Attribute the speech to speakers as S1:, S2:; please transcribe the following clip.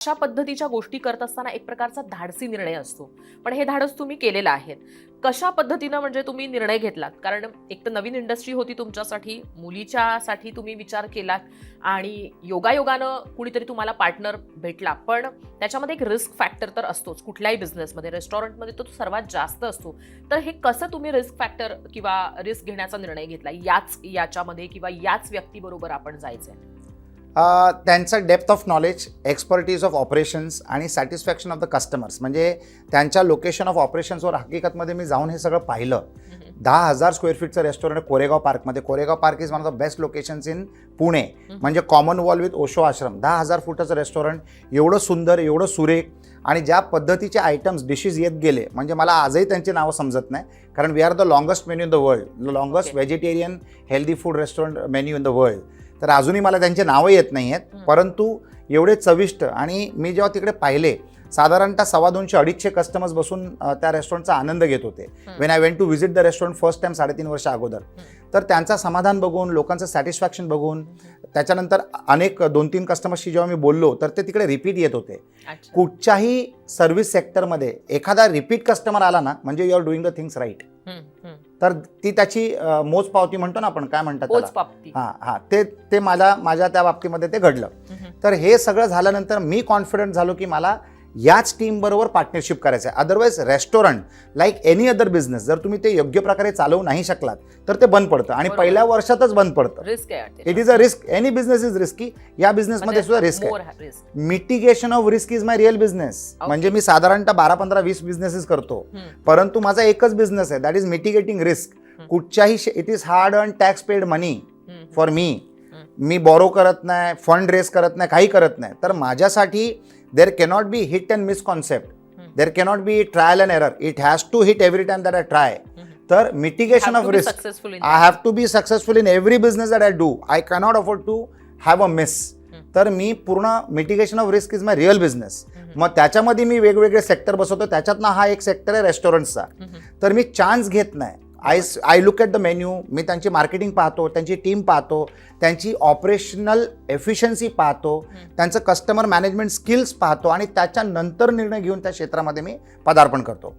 S1: अशा पद्धतीच्या गोष्टी करत असताना एक प्रकारचा धाडसी निर्णय असतो, पण हे धाडस तुम्ही केलेलं आहे. कशा पद्धतीनं म्हणजे तुम्ही निर्णय घेतलात? कारण एक तर नवीन इंडस्ट्री होती तुमच्यासाठी, मुलीच्यासाठी तुम्ही विचार केलात आणि योगायोगानं कुणीतरी तुम्हाला पार्टनर भेटला, पण त्याच्यामध्ये एक रिस्क फॅक्टर तर असतोच कुठल्याही बिझनेसमध्ये. रेस्टॉरंटमध्ये तो सर्वात जास्त असतो. तर हे कसं तुम्ही रिस्क फॅक्टर किंवा रिस्क घेण्याचा निर्णय घेतला याच्यामध्ये किंवा याच व्यक्तीबरोबर आपण जायचंय?
S2: त्यांचं depth of knowledge, expertise of operations आणि सॅटिस्फॅक्शन ऑफ द कस्टमर्स, म्हणजे त्यांच्या लोकेशन ऑफ ऑपरेशन्सवर हकीकतमध्ये मी जाऊन हे सगळं पाहिलं. 10,000 स्क्वेअर फीटचं रेस्टॉरंट कोरेगाव पार्कमध्ये. Koregaon park is one of the best locations in Pune. म्हणजे कॉमन वॉल विथ ओशो आश्रम. 10,000 फुटाचं रेस्टॉरंट, एवढं सुंदर, एवढं सुरेख, आणि ज्या पद्धतीचे आयटम्स डिशेस येत गेले, म्हणजे मला आजही त्यांची नावं समजत नाही. कारण we are the longest menu in the world, the longest vegetarian healthy food restaurant menu in the world. तर अजूनही मला त्यांचे नावं येत नाही आहेत, परंतु एवढे चविष्ट. आणि मी जेव्हा तिकडे पाहिले, साधारणतः 250-250 कस्टमर्स बसून त्या रेस्टॉरंटचा आनंद घेत होते. When I went to visit the restaurant first time 3.5 वर्ष अगोदर. तर त्यांचं समाधान बघून, लोकांचं सॅटिस्फॅक्शन बघून, त्याच्यानंतर अनेक 2-3 कस्टमर्सशी जेव्हा मी बोललो, तर ते तिकडे रिपीट येत होते. कुठच्याही सर्व्हिस सेक्टरमध्ये एखादा रिपीट कस्टमर आला ना, म्हणजे you are doing the things right. तर ती त्याची मोजपावती म्हणतो ना आपण, काय म्हणतात त्याला, ते माझ्या त्या बाबतीमध्ये ते घडलं. तर हे सगळं झाल्यानंतर मी कॉन्फिडंट झालो की मला याच टीम बरोबर पार्टनरशिप करायचं आहे. Otherwise restaurant like any other business, जर तुम्ही ते योग्य प्रकारे चालवू नाही शकलात तर ते बंद पडतं, आणि पहिल्या वर्षातच बंद पडतं.
S1: रिस्क आहे.
S2: It is a risk. Any business is risky. या बिझनेसमध्ये सुद्धा रिस्क आहे. Mitigation of risk is my real business. म्हणजे मी साधारणतः 12, 15, 20 बिझनेसेस करतो, परंतु माझा एकच बिझनेस आहे, दॅट इज मिटिगेटिंग रिस्क. कुठच्याही it is hard earn tax paid money for me. Me borrow करत नाही, फंड रेस करत नाही, काही करत नाही. तर माझ्यासाठी there cannot be hit and miss concept. There cannot be trial and error. It has to hit every time that I try. तर mitigation of risk. I have to be successful in every business that I do. I cannot afford to have a miss. तर मी पूर्ण mitigation of risk is my real business. मग त्याच्यामध्ये मी वेगवेगळे sector बसवतो. त्याच्यातनं हा एक सेक्टर आहे रेस्टॉरंटचा. तर मी चान्स घेत नाही. I look at the menu. मी त्यांची मार्केटिंग पाहतो, त्यांची टीम पाहतो, त्यांची ऑपरेशनल एफिशियन्सी पाहतो, त्यांचं कस्टमर मॅनेजमेंट स्किल्स पाहतो, आणि त्याच्यानंतर निर्णय घेऊन त्या क्षेत्रामध्ये मी पदार्पण करतो.